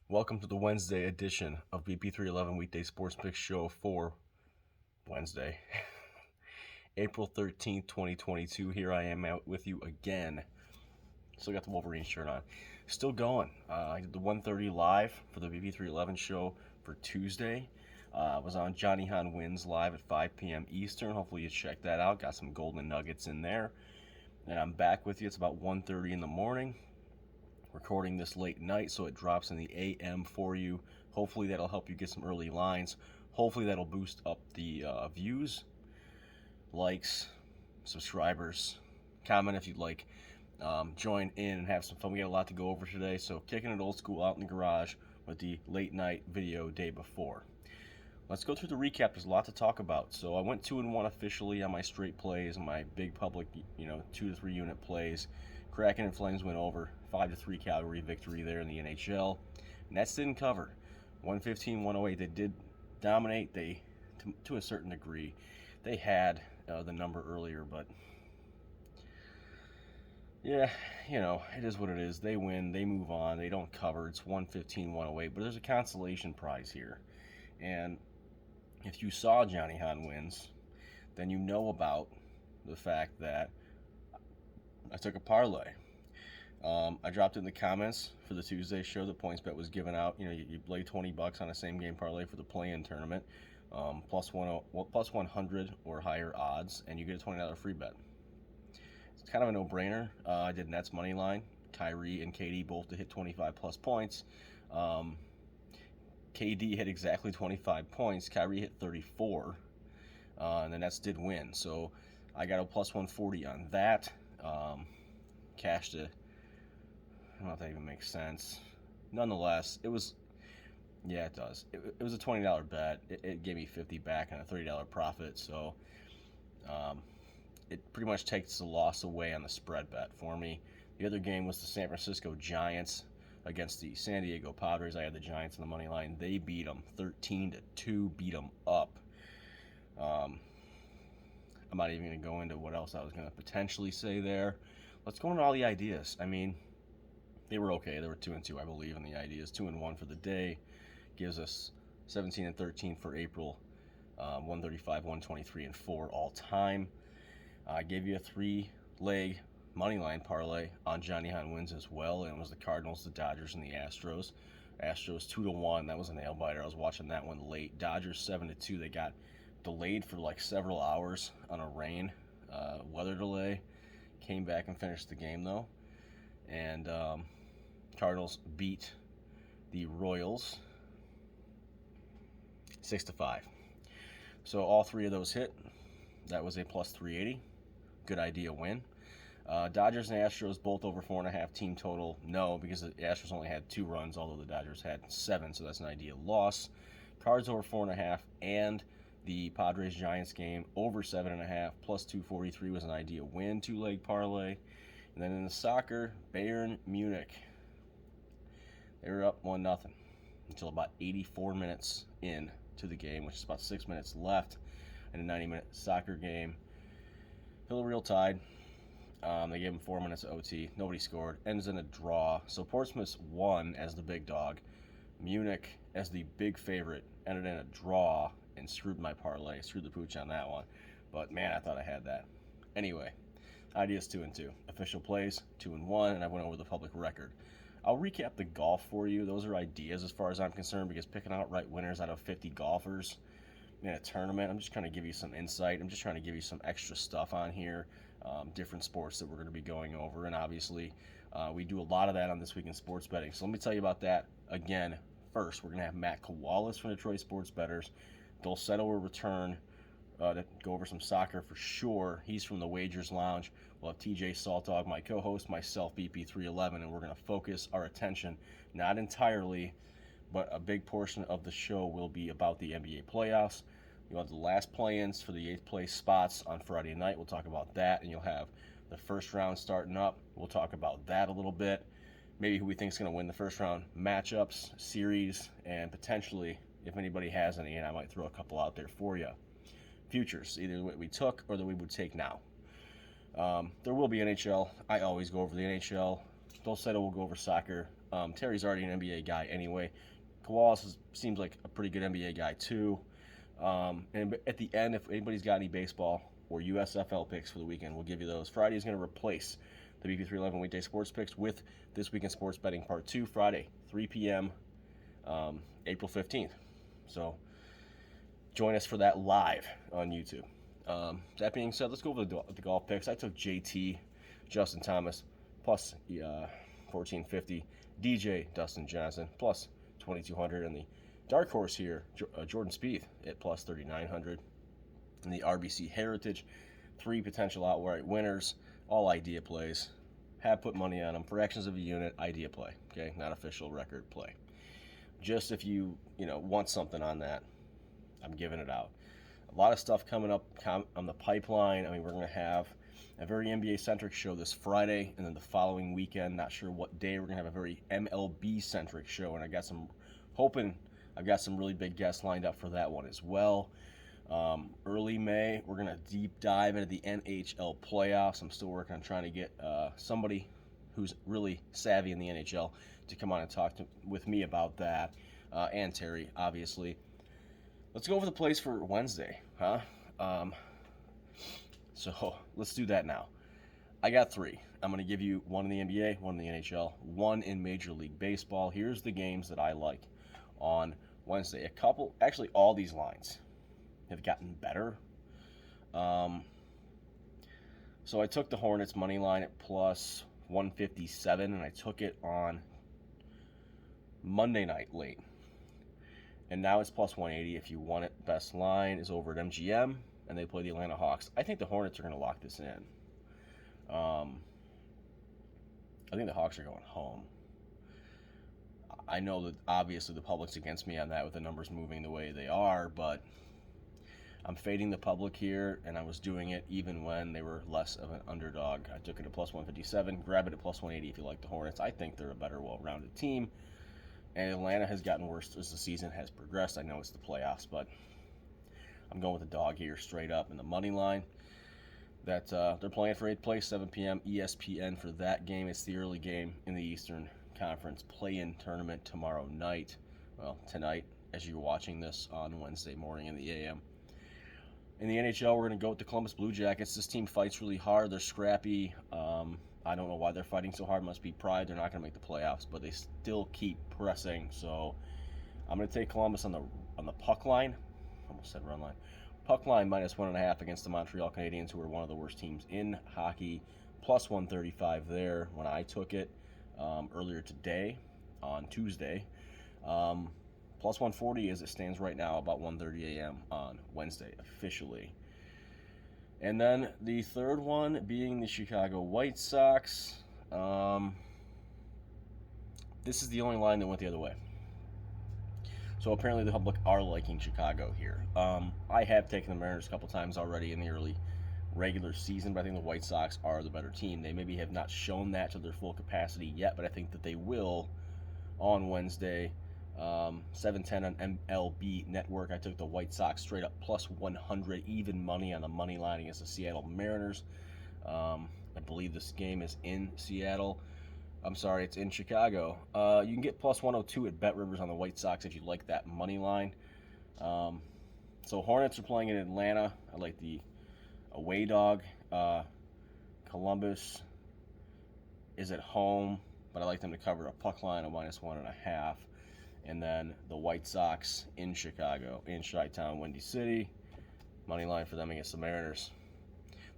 Welcome to the Wednesday edition of BP311 Weekday Sports Picks Show for Wednesday, April 13th, 2022. Here I am out with you again. Still got the Wolverine shirt on. Still going. I did the 1:30 live for the BP311 show for Tuesday. I was on Johnny Han Wins live at 5 p.m. Eastern. Hopefully you check that out. Got some golden nuggets in there. And I'm back with you. It's about 1:30 in the morning. Recording this late night, so it drops in the AM for you. Hopefully that'll help you get some early lines. Hopefully that'll boost up the views, likes, subscribers. Comment if you'd like. Join in and have some fun. We got a lot to go over today, so kicking it old school out in the garage with the late night video day before. Let's go through the recap. There's a lot to talk about. So I went 2-1 officially on my straight plays and my big public, 2 to 3 unit plays. Kraken and Flames went over. 5-3 Calgary victory there in the NHL. Nets didn't cover. 115-108. They did dominate. They, to a certain degree, they had the number earlier, but yeah, it is what it is. They win. They move on. They don't cover. It's 115-108, but there's a consolation prize here. And if you saw Johnny Han Wins, then you know about the fact that I took a parlay. I dropped it in the comments for the Tuesday show. The points bet was given out. You lay $20 on a same game parlay for the play-in tournament, plus 100 or higher odds, and you get a $20 free bet. It's kind of a no-brainer. I did Nets money line. Kyrie and KD both to hit 25 plus points. KD hit exactly 25 points. Kyrie hit 34, and the Nets did win. So I got a plus 140 on that. Cashed it. I don't know if that even makes sense. Nonetheless, it was, yeah, it does. It was a $20 bet. It gave me $50 back on a $30 profit. So it pretty much takes the loss away on the spread bet for me. The other game was the San Francisco Giants against the San Diego Padres. I had the Giants on the money line. They beat them 13-2, beat them up. I'm not even going to go into what else I was going to potentially say there. Let's go into all the ideas. I mean, they were okay. They were 2-2, I believe, in the ideas. 2-1 for the day gives us 17-13 for April. 135, 123, and 4 all time. I gave you a 3-leg moneyline parlay on Johnny Han Wins as well, and it was the Cardinals, the Dodgers, and the Astros. Astros 2-1. That was a nail biter. I was watching that one late. Dodgers 7-2. They got delayed for like several hours on a rain weather delay. Came back and finished the game though, and Cardinals beat the Royals 6-5. So all three of those hit. That was a plus 380. Good idea win. Dodgers and Astros both over 4.5 team total. No, because the Astros only had 2 runs, although the Dodgers had 7, so that's an ideal loss. Cards over 4.5, and the Padres-Giants game over 7.5, plus 243 was an ideal win, 2-leg parlay. And then in the soccer, Bayern Munich, they were up 1-0 until about 84 minutes in to the game, which is about 6 minutes left in a 90-minute soccer game. Villarreal tied. They gave them 4 minutes of OT. Nobody scored. Ends in a draw. So Portsmouth won as the big dog. Munich as the big favorite ended in a draw and screwed my parlay. Screwed the pooch on that one. But man, I thought I had that. Anyway, ideas 2-2. Official plays 2-1, and I went over the public record. I'll recap the golf for you. Those are ideas as far as I'm concerned, because picking outright winners out of 50 golfers in a tournament, I'm just trying to give you some insight. I'm just trying to give you some extra stuff on here, different sports that we're going to be going over, and obviously we do a lot of that on This Week in Sports Betting. So let me tell you about that again. First, we're going to have Matt Kowalas from Detroit Sports Bettors. Dulcetto will return to go over some soccer for sure. He's from the Wagers Lounge. We'll have TJ Saltdog, my co-host, myself, BP311, and we're going to focus our attention, not entirely, but a big portion of the show will be about the NBA playoffs. You'll have the last play-ins for the 8th place spots on Friday night. We'll talk about that, and you'll have the first round starting up. We'll talk about that a little bit. Maybe who we think is going to win the first round matchups, series, and potentially if anybody has any, and I might throw a couple out there for you. Futures, either what we took or that we would take now. There will be NHL. I always go over the NHL. Dulcetto will go over soccer. Terry's already an NBA guy anyway. Koalas seems like a pretty good NBA guy too. And at the end, if anybody's got any baseball or USFL picks for the weekend, we'll give you those. Friday is going to replace the BP311 Weekday Sports Picks with This Week in Sports Betting Part 2, Friday, 3 p.m., April 15th. So join us for that live on YouTube. That being said, let's go over the golf picks. I took JT, Justin Thomas, plus 1450, DJ, Dustin Johnson, plus 2200, and the dark horse here, Jordan Spieth, at plus 3900. And the RBC Heritage, 3 potential outright winners, all idea plays. Have put money on them. Fractions of a unit, idea play. Okay, not official record play. Just if you want something on that, I'm giving it out. A lot of stuff coming up on the pipeline. I mean, we're going to have a very NBA-centric show this Friday, and then the following weekend, not sure what day, we're going to have a very MLB-centric show, and I've got some really big guests lined up for that one as well. Early May, we're going to deep dive into the NHL playoffs. I'm still working on trying to get somebody who's really savvy in the NHL to come on and talk with me about that, and Terry, obviously. Let's go over the plays for Wednesday, huh? So let's do that now. I got 3. I'm going to give you one in the NBA, one in the NHL, one in Major League Baseball. Here's the games that I like on Wednesday. Actually all these lines have gotten better. So I took the Hornets money line at plus 157, and I took it on Monday night late. And now it's plus 180 if you want it. Best line is over at MGM, and they play the Atlanta Hawks. I think the Hornets are going to lock this in. I think the Hawks are going home. I know that obviously the public's against me on that with the numbers moving the way they are, but I'm fading the public here, and I was doing it even when they were less of an underdog. I took it at plus 157. Grab it at plus 180 if you like the Hornets. I think they're a better, well-rounded team. And Atlanta has gotten worse as the season has progressed. I know it's the playoffs, but I'm going with the dog here straight up in the money line. That they're playing for 8th place, 7 p.m. ESPN for that game. It's the early game in the Eastern Conference play-in tournament tomorrow night. Well, tonight, as you're watching this on Wednesday morning in the a.m. In the NHL, we're going to go with the Columbus Blue Jackets. This team fights really hard. They're scrappy. I don't know why they're fighting so hard. Must be pride. They're not going to make the playoffs, but they still keep pressing. So I'm going to take Columbus on the puck line. Almost said run line. Puck line minus 1.5 against the Montreal Canadiens, who are one of the worst teams in hockey. Plus 135 there when I took it earlier today on Tuesday. Plus 140 as it stands right now, about 1:30 a.m. on Wednesday officially. And then the third one being the Chicago White Sox. This is the only line that went the other way. So apparently the public are liking Chicago here. I have taken the Mariners a couple times already in the early regular season, but I think the White Sox are the better team. They maybe have not shown that to their full capacity yet, but I think that they will on Wednesday. 7:10 on MLB Network. I took the White Sox straight up plus 100, even money on the money line against the Seattle Mariners. I believe this game is in Seattle. I'm sorry, it's in Chicago. You can get plus 102 at Bet Rivers on the White Sox if you like that money line. So Hornets are playing in Atlanta. I like the away dog. Columbus is at home, but I like them to cover a puck line of minus 1.5. And then the White Sox in Chicago, in Chi-Town, Windy City. Money line for them against the Mariners.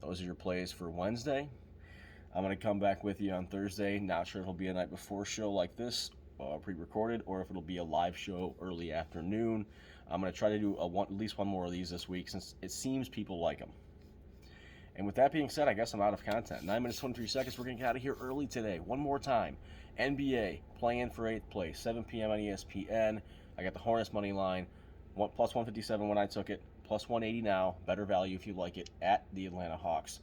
Those are your plays for Wednesday. I'm going to come back with you on Thursday. Not sure if it'll be a night before show like this, pre-recorded, or if it'll be a live show early afternoon. I'm going to try to do at least one more of these this week since it seems people like them. And with that being said, I guess I'm out of content. 9 minutes, 23 seconds. We're going to get out of here early today. One more time. NBA playing for 8th place, 7 p.m. on ESPN. I got the Hornets money line, plus 157 when I took it, plus 180 now. Better value if you like it at the Atlanta Hawks.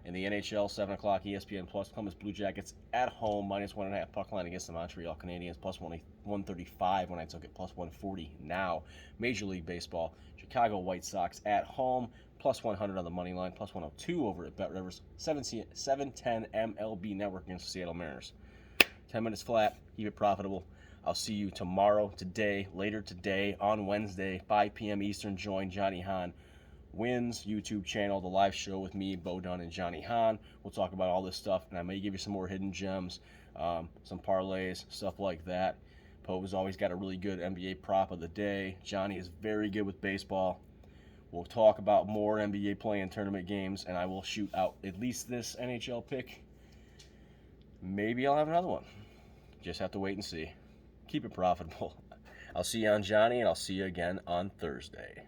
In the NHL, 7 o'clock ESPN plus Columbus Blue Jackets at home, minus 1.5 puck line against the Montreal Canadiens, plus 135 when I took it, plus 140 now. Major League Baseball, Chicago White Sox at home, plus 100 on the money line, plus 102 over at Bet Rivers, 710 MLB Network against the Seattle Mariners. 10 minutes flat. Keep it profitable. I'll see you tomorrow, later today, on Wednesday, 5 p.m. Eastern. Join Johnny Hahn Wins YouTube channel, the live show with me, Bo Dunn, and Johnny Hahn. We'll talk about all this stuff, and I may give you some more hidden gems, some parlays, stuff like that. Poe's always got a really good NBA prop of the day. Johnny is very good with baseball. We'll talk about more NBA play-in tournament games, and I will shoot out at least this NHL pick. Maybe I'll have another one. Just have to wait and see. Keep it profitable. I'll see you on Johnny, and I'll see you again on Thursday.